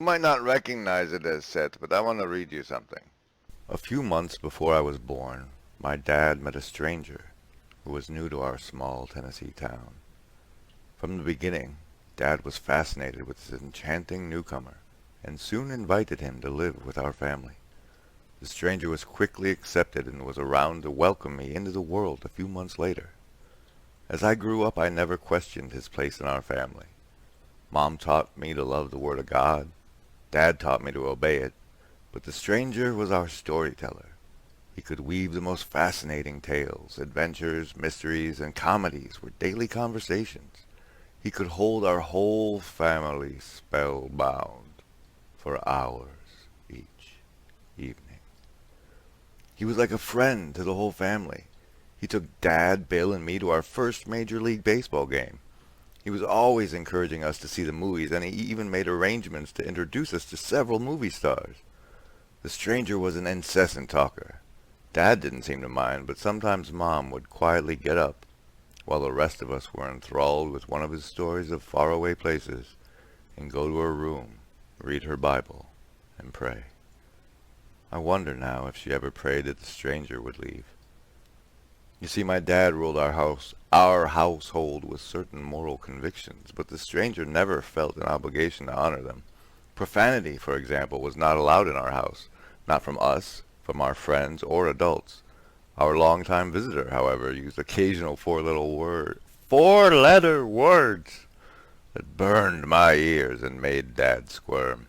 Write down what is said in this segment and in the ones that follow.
You might not recognize it as Seth, but I want to read you something. A few months before I was born, my dad met a stranger who was new to our small Tennessee town. From the beginning, Dad was fascinated with this enchanting newcomer and soon invited him to live with our family. The stranger was quickly accepted and was around to welcome me into the world a few months later. As I grew up, I never questioned his place in our family. Mom taught me to love the Word of God. Dad taught me to obey it. But the stranger was our storyteller. He could weave the most fascinating tales. Adventures, mysteries, and comedies were daily conversations. He could hold our whole family spellbound for hours each evening. He was like a friend to the whole family. He took Dad, Bill, and me to our first Major League Baseball game. He was always encouraging us to see the movies, and he even made arrangements to introduce us to several movie stars. The stranger was an incessant talker. Dad didn't seem to mind, but sometimes Mom would quietly get up, while the rest of us were enthralled with one of his stories of faraway places, and go to her room, read her Bible, and pray. I wonder now if she ever prayed that the stranger would leave. You see, my dad ruled our household with certain moral convictions, but the stranger never felt an obligation to honor them. Profanity, for example, was not allowed in our house, not from us, from our friends, or adults. Our long-time visitor, however, used occasional four-letter words that burned my ears and made Dad squirm.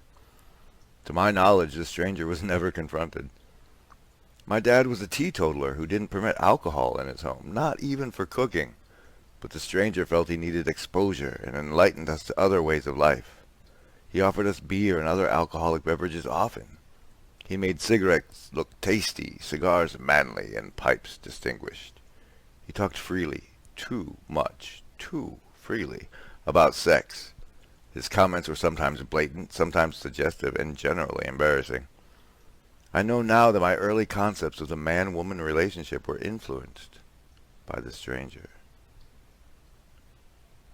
To my knowledge, the stranger was never confronted. My dad was a teetotaler who didn't permit alcohol in his home, not even for cooking. But the stranger felt he needed exposure and enlightened us to other ways of life. He offered us beer and other alcoholic beverages often. He made cigarettes look tasty, cigars manly, and pipes distinguished. He talked freely, too much, too freely, about sex. His comments were sometimes blatant, sometimes suggestive, and generally embarrassing. I know now that my early concepts of the man-woman relationship were influenced by the stranger.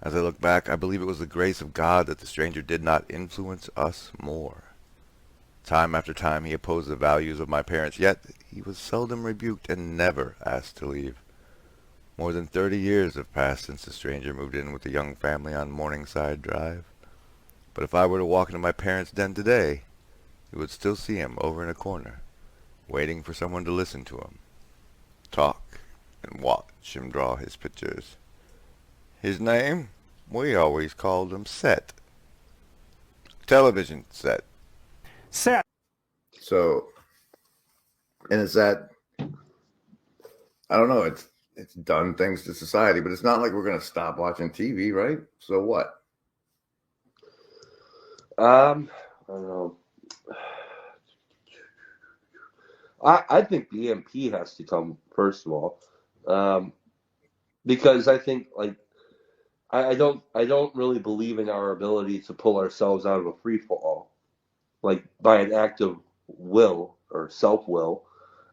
As I look back, I believe it was the grace of God that the stranger did not influence us more. Time after time he opposed the values of my parents, yet he was seldom rebuked and never asked to leave. More than 30 years have passed since the stranger moved in with the young family on Morningside Drive. But if I were to walk into my parents' den today, you would still see him over in a corner, waiting for someone to listen to him, talk, and watch him draw his pictures. His name? We always called him Set. Television set. Set. So, and it's that, I don't know, it's done things to society, but it's not like we're going to stop watching TV, right? So what? I don't know. I think the EMP has to come first of all, um, because I think like I don't really believe in our ability to pull ourselves out of a free fall, like by an act of will or self will.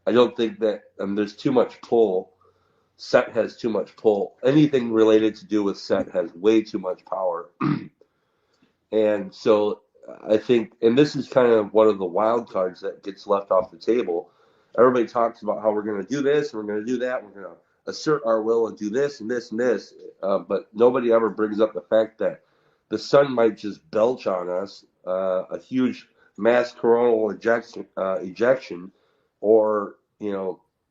I don't think that there's too much pull. Set has too much pull. Anything related to do with set has way too much power. And so I think, and this is kind of one of the wild cards that gets left off the table. Everybody talks about how we're going to do this and we're going to do that. We're going to assert our will and do this and this and this. But nobody ever brings up the fact that the sun might just belch on us a huge mass coronal ejection, or,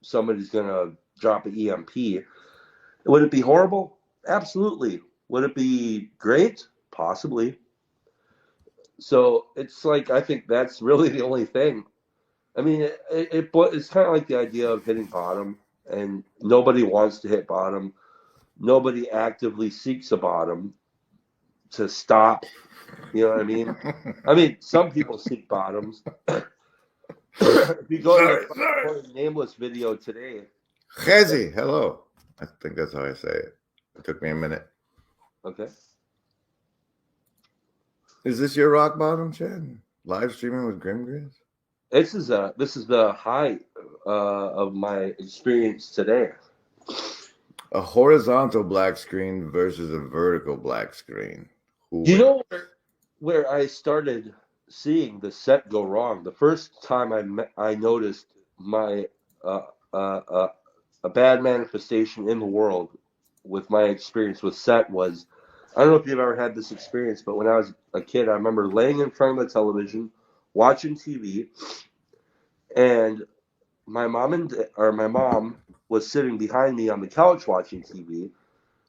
somebody's going to drop an EMP. Would it be horrible? Absolutely. Would it be great? Possibly. So it's like I think that's really the only thing. I mean, it's kind of like the idea of hitting bottom, and nobody wants to hit bottom. Nobody actively seeks a bottom to stop. You know what I mean? I mean, some people seek bottoms. If you go to the Nameless video today, Chezi, hello. I think that's how I say it. It took me a minute. okay. Is this your rock bottom, Chad? Live streaming with Grim Grizz? This is the height of my experience today. A horizontal black screen versus a vertical black screen. Do you know where I started seeing the set go wrong. The first time I noticed my uh, uh, uh, a bad manifestation in the world with my experience with set was, I don't know if you've ever had this experience, but when I was a kid, I remember laying in front of the television, watching TV, and my mom was sitting behind me on the couch watching TV,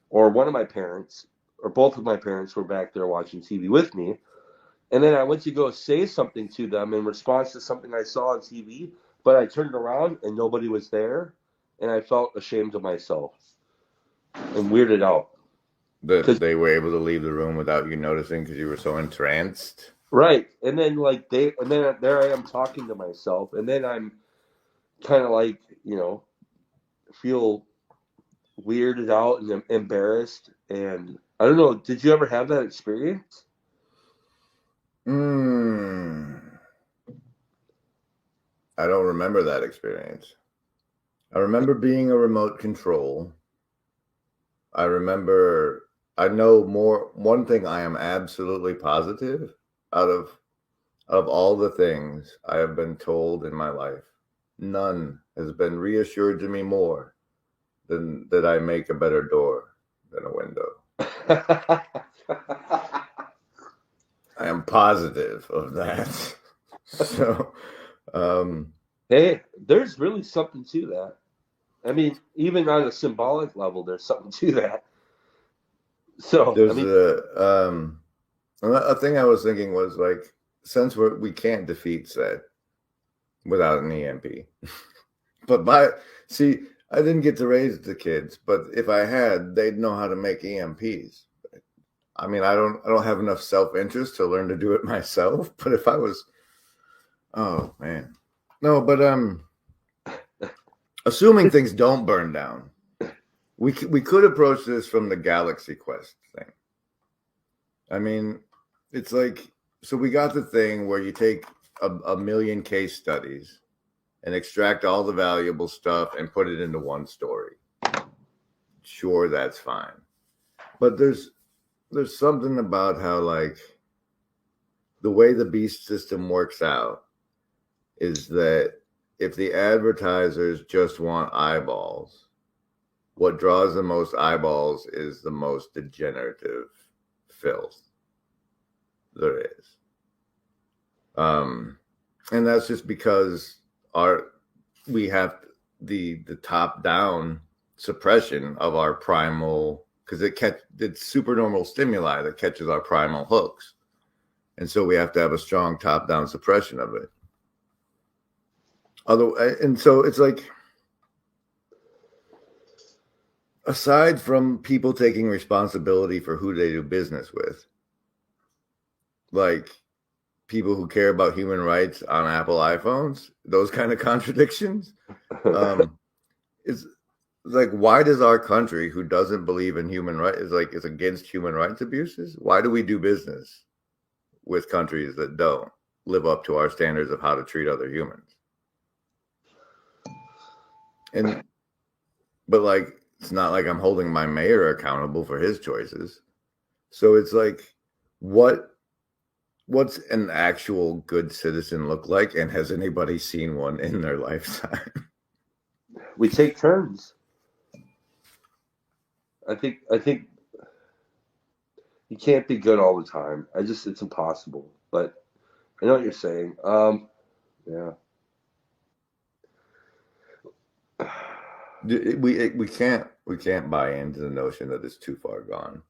or one of my parents, or both of my parents were back there watching TV with me. And then I went to go say something to them in response to something I saw on TV, but I turned around and nobody was there, and I felt ashamed of myself and weirded out. That Cause they were able to leave the room without you noticing because you were so entranced. right, and then and then there I am talking to myself, and then I'm kind of like feel weirded out and embarrassed, and I don't know. Did you ever have that experience? Hmm. I don't remember that experience. I remember being a remote control. I know more. One thing I am absolutely positive out of all the things I have been told in my life, none has been reassured to me more than that I make a better door than a window. I am positive of that. So, um, Hey, there's really something to that. I mean, even on a symbolic level, there's something to that. So, I there's mean, a thing I was thinking was like, since we can't defeat Set without an EMP, but see, I didn't get to raise the kids, but if I had, they'd know how to make EMPs. I mean, I don't have enough self-interest to learn to do it myself, but if I was, oh man. No, but assuming things don't burn down, we could approach this from the Galaxy Quest thing. I mean, it's like, so we got the thing where you take a million case studies and extract all the valuable stuff and put it into one story. Sure, that's fine. But there's something about how like the way the beast system works out is that if the advertisers just want eyeballs, what draws the most eyeballs is the most degenerative filth there is. And that's just because we have the top down suppression of our primal, because it's supernormal stimuli that catches our primal hooks, and so we have to have a strong top down suppression of it. And so it's like, aside from people taking responsibility for who they do business with, like people who care about human rights on Apple iPhones, those kind of contradictions, it's like, why does our country, who doesn't believe in human rights, is against human rights abuses, why do we do business with countries that don't live up to our standards of how to treat other humans? But like, it's not like I'm holding my mayor accountable for his choices. So it's like, what's an actual good citizen look like, and has anybody seen one in their lifetime? we take turns. I think you can't be good all the time. It's impossible. But I know what you're saying. Yeah. We can't buy into the notion that it's too far gone,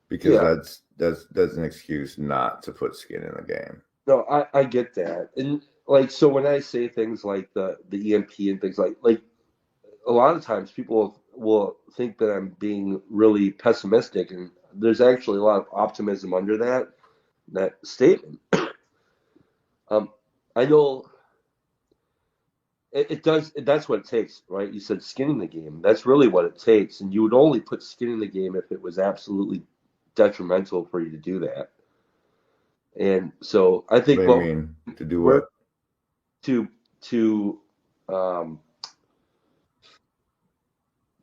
because Yeah. that's an excuse not to put skin in the game. No, I get that. And like, so when I say things like the EMP and things like a lot of times people will think that I'm being really pessimistic, and there's actually a lot of optimism under that statement. Um, I know it does. That's what it takes, right? You said skin in the game. That's really what it takes, and you would only put skin in the game if it was absolutely detrimental for you to do that. And so I What think do you what mean to do we're what? to to um,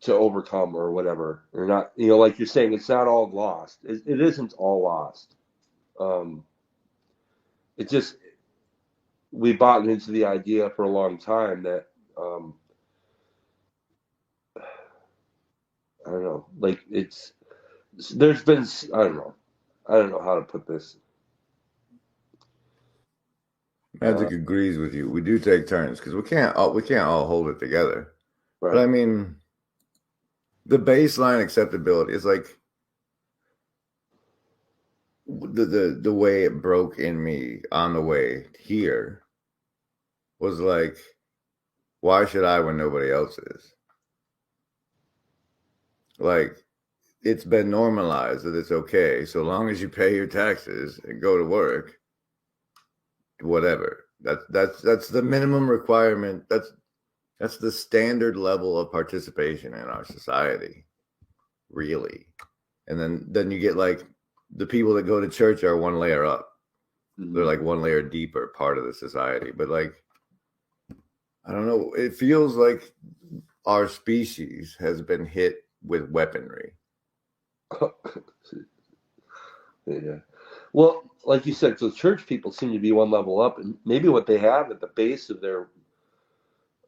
to overcome or whatever, or not. Like you're saying, it's not all lost. It isn't all lost. Um, it just we bought into the idea for a long time that um, I don't know, like there's been I don't know how to put this. Uh, Magic agrees with you. We do take turns because we can't all hold it together. But right. I mean, the baseline acceptability is like the way it broke in me on the way here was like, why should I when nobody else is? Like, it's been normalized that it's okay so long as you pay your taxes and go to work, whatever. That's the minimum requirement. That's the standard level of participation in our society, really. And then you get like the people that go to church are one layer up. They're Mhm. like one layer deeper part of the society. But like, I don't know, it feels like our species has been hit with weaponry. Yeah. Well, like you said, so church people seem to be one level up, and maybe what they have at the base of their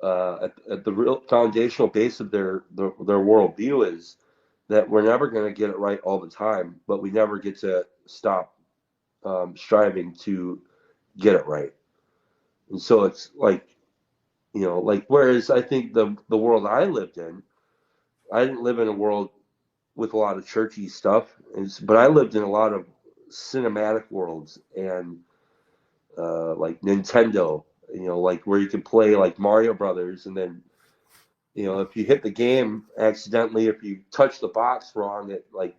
at the real foundational base of their worldview is that we're never going to get it right all the time, but we never get to stop striving to get it right. And so it's like, like whereas I think the world I lived in, I didn't live in a world with a lot of churchy stuff, but I lived in a lot of cinematic worlds and like Nintendo, like where you can play like Mario Brothers, and then if you hit the game accidentally, if you touch the box wrong, it like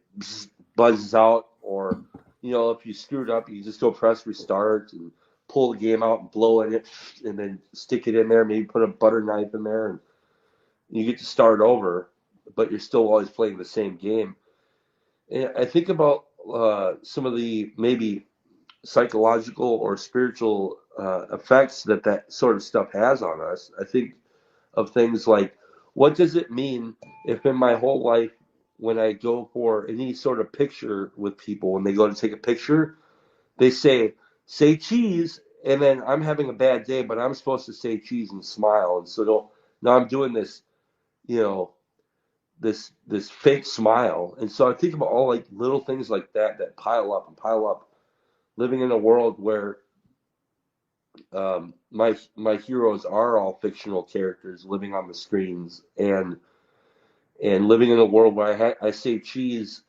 buzzes out, or if you screwed up, you just go press restart and pull the game out and blow in it, and then stick it in there. Maybe put a butter knife in there, and you get to start over, but you're still always playing the same game. And I think about some of the maybe psychological or spiritual effects that sort of stuff has on us. I think of things like, what does it mean if in my whole life, when I go for any sort of picture with people, when they go to take a picture, they say cheese, and then I'm having a bad day, but I'm supposed to say cheese and smile, and so don't now I'm doing this, you know, this fake smile, and so I think about all like little things like that pile up and pile up. Living in a world where my heroes are all fictional characters living on the screens, and living in a world where I say cheese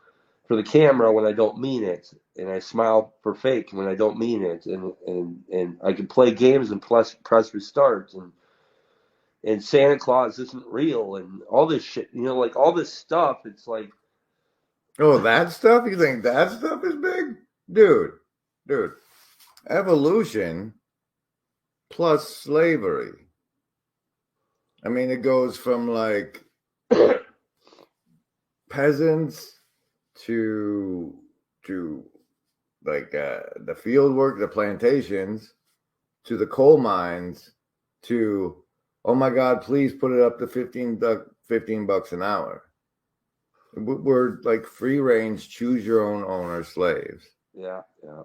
for the camera when I don't mean it, and I smile for fake when I don't mean it, and I can play games and press restart, and Santa Claus isn't real, and all this shit, like all this stuff. It's like, Oh, that stuff? You think that stuff is big? Dude, evolution plus slavery. I mean, it goes from like peasants to to like the field work, the plantations, to the coal mines, to oh my God, please put it up to 15 bucks an hour. We're like free range, choose your own owner slaves. yeah, yeah.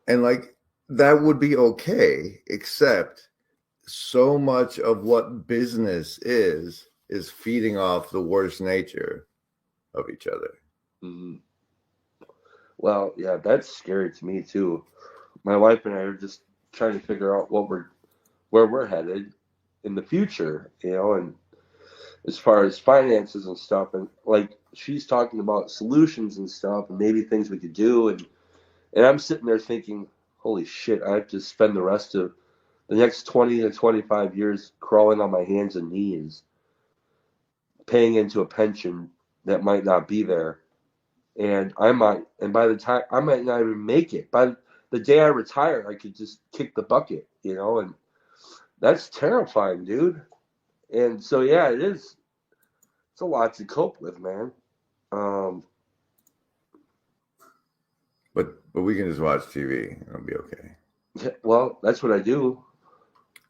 And like that would be okay, except so much of what business is feeding off the worst nature of each other. Hmm. Well, yeah, that's scary to me too. My wife and I are just trying to figure out where we're headed in the future, and as far as finances and stuff, and like she's talking about solutions and stuff, and maybe things we could do, and I'm sitting there thinking, holy shit, I have to spend the rest of the next 20 to 25 years crawling on my hands and knees, paying into a pension that might not be there, and by the time I might not even make it. By the day I retire, I could just kick the bucket, and that's terrifying, dude. And so yeah, it is. It's a lot to cope with, man. Um, But we can just watch TV and it'll be okay. well, that's what I do.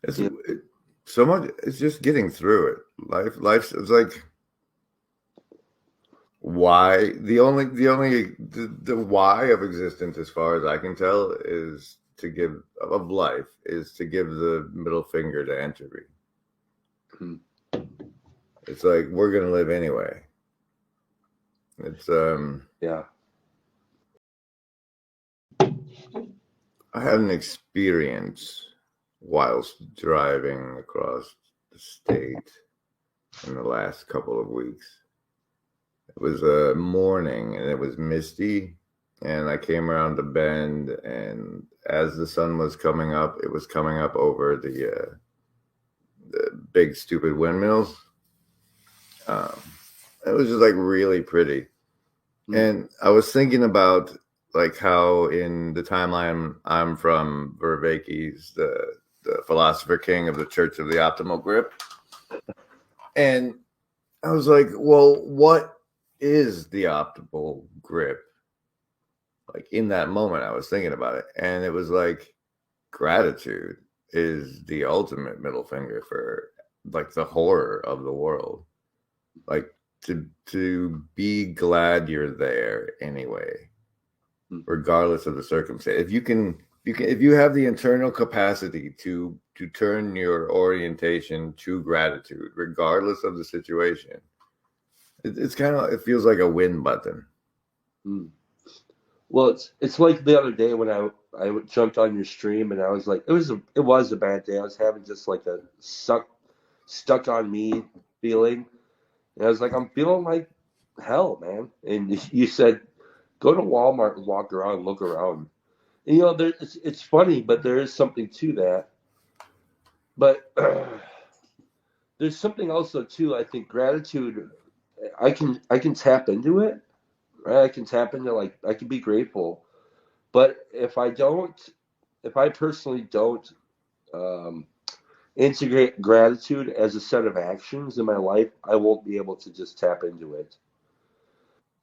It's You so much. It's just getting through it. Life's it's like why the only the why of existence, as far as I can tell, is to give of life is to give the middle finger to entropy. Hmm. It's like we're gonna live anyway. It's Yeah. I had an experience whilst driving across the state in the last couple of weeks. It was a morning and it was misty, and I came around the bend, and as the sun was coming up, it was coming up over the big stupid windmills. Um, it was just like really pretty. And I was thinking about like how in the timeline I'm from, Vervaeke's the philosopher king of the Church of the Optimal Grip. And I was like, well, what is the optimal grip? Like in that moment, I was thinking about it. And it was like gratitude is the ultimate middle finger for like the horror of the world. Like to be glad you're there anyway, regardless of the circumstance. If you have the internal capacity to turn your orientation to gratitude, regardless of the situation, it's kind of, it feels like a win button. Well, it's like the other day when I jumped on your stream and I was like, it was a bad day. I was having just like a stuck on me feeling, and I was like, I'm feeling like hell, man. And you said, go to Walmart and walk around, look around. And, it's funny, but there is something to that. But there's something also too. I think gratitude. I can tap into it, right? I can tap into, like, I can be grateful. But if I personally don't um, integrate gratitude as a set of actions in my life, I won't be able to just tap into it.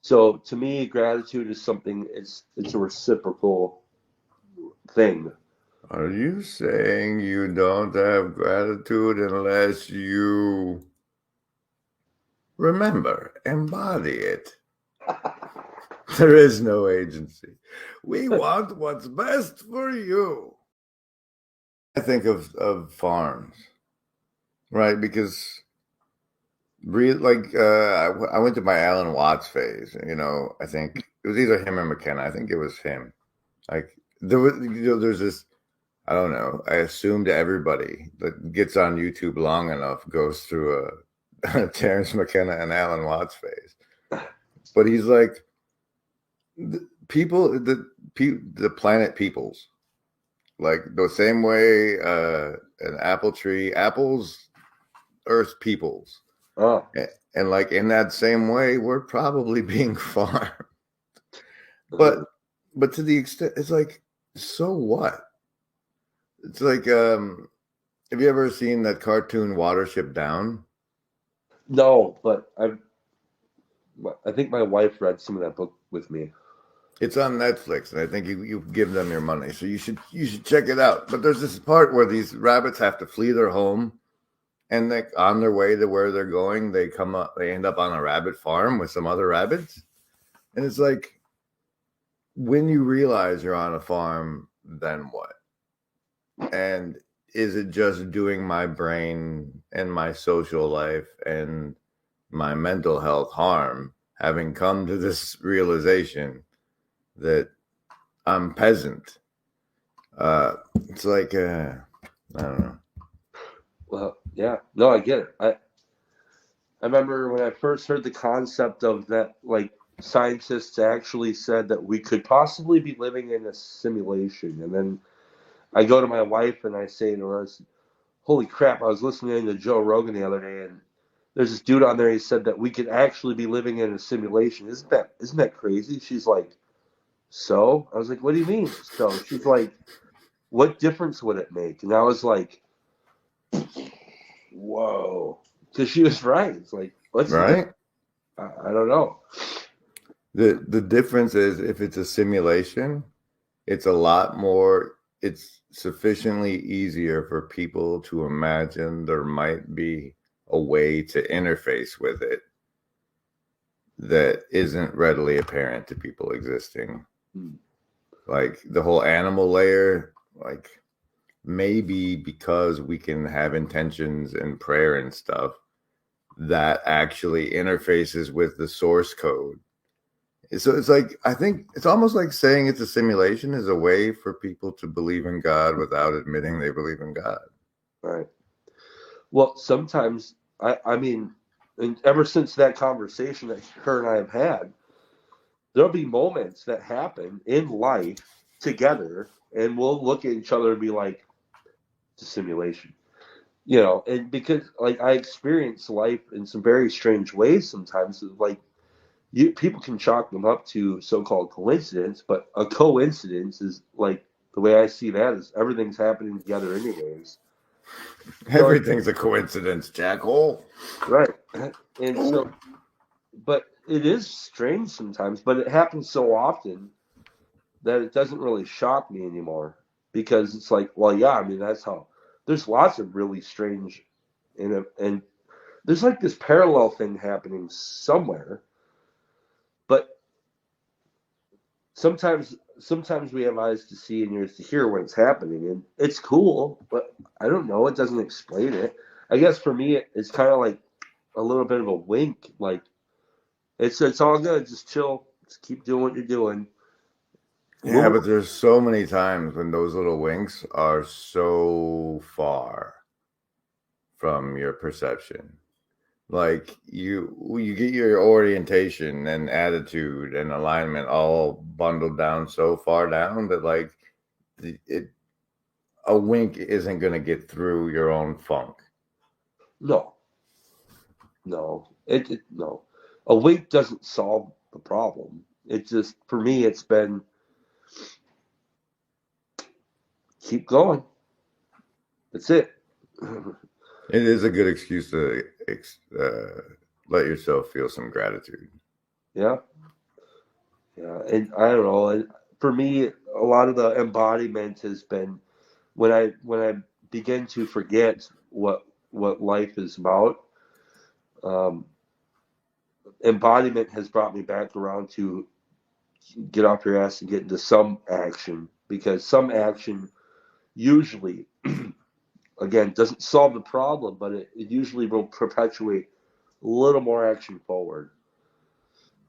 So to me, gratitude is something. It's a reciprocal thing. Are you saying you don't have gratitude unless you remember, embody it? There is no agency. We want what's best for you. I think of farms, right? Because I went to my Alan Watts phase. I think it was either him or McKenna. I think it was him. Like there's this. I don't know. I assumed everybody that gets on YouTube long enough goes through a Terrence McKenna and Alan Watts phase. But he's like the planet peoples, like the same way an apple tree, apples, earth peoples. Oh, And like in that same way, we're probably being farmed. But to the extent, it's like, so what? It's like, have you ever seen that cartoon Watership Down? no, but I think my wife read some of that book with me. It's on Netflix, and I think you give them your money, so you should check it out. But there's this part where these rabbits have to flee their home, and they, on their way to where they're going, they end up on a rabbit farm with some other rabbits, and it's like, when you realize you're on a farm, then what? And is it just doing my brain and my social life and my mental health harm, having come to this realization that I'm peasant? It's like, I don't know. Well, yeah, no, I get it. I remember when I first heard the concept of that, like, scientists actually said that we could possibly be living in a simulation, and then I go to my wife and I say to her, "Holy crap! I was listening to Joe Rogan the other day, and there's this dude on there. He said that we could actually be living in a simulation. Isn't that crazy?" She's like, "So?" I was like, "What do you mean?" So she's like, "What difference would it make?" And I was like, "Whoa," because she was right. It's like, what's the difference? Right? I don't know. The difference is, if it's a simulation, it's a lot more, it's sufficiently easier for people to imagine there might be a way to interface with it that isn't readily apparent to people existing. Like the whole animal layer, like maybe because we can have intentions and prayer and stuff that actually interfaces with the source code. So it's like, I think it's almost like saying it's a simulation is a way for people to believe in God without admitting they believe in God. Right. Well, sometimes I mean, and ever since that conversation that her and I have had, there'll be moments that happen in life together, and we'll look at each other and be like, "It's a simulation," And because like I experience life in some very strange ways sometimes, like people can chalk them up to so-called coincidence, but a coincidence is like the way I see that is everything's happening together anyways. So Everything's a coincidence, Jackhole. right, and so but it is strange sometimes, but it happens so often that it doesn't really shock me anymore because it's like, well, yeah, I mean that's how. There's lots of really strange, and there's like this parallel thing happening somewhere, but sometimes we have eyes to see and ears to hear when it's happening, and it's cool, but I don't know, it doesn't explain it. I guess for me, it's kind of like a little bit of a wink, like it's all good, just chill, just keep doing what you're doing. Yeah, Move. but there's so many times when those little winks are so far from your perception. Like you get your orientation and attitude and alignment all bundled down so far down that like it a wink isn't going to get through your own funk. No, no, no. A wink doesn't solve the problem. It just, for me, it's been keep going. That's it. It is a good excuse to let yourself feel some gratitude. Yeah, yeah, and I don't know. And for me, a lot of the embodiment has been when I begin to forget what life is about. Um, Embodiment has brought me back around to get off your ass and get into some action because some action usually, again, doesn't solve the problem, but it usually will perpetuate a little more action forward.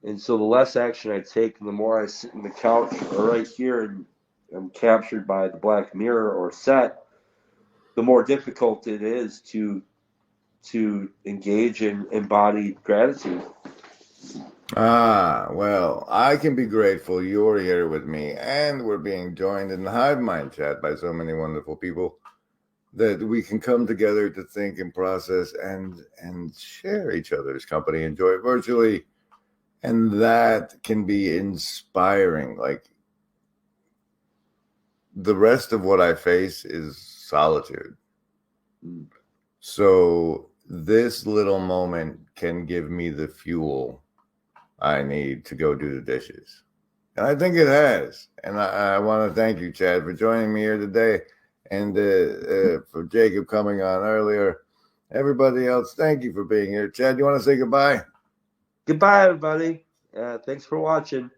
And so the less action I take, and the more I sit in the couch or right here and I'm captured by the black mirror or set, the more difficult it is to engage in embodied gratitude. Ah, well, I can be grateful you're here with me, and we're being joined in the Hive Mind chat by so many wonderful people that we can come together to think and process and share each other's company, enjoy virtually, and that can be inspiring. Like the rest of what I face is solitude. Mm. So this little moment can give me the fuel I need to go do the dishes. And I think it has. And I want to thank you, Chad, for joining me here today. And for Jacob coming on earlier. Everybody else, thank you for being here. Chad, you want to say goodbye? Goodbye, everybody. Thanks for watching.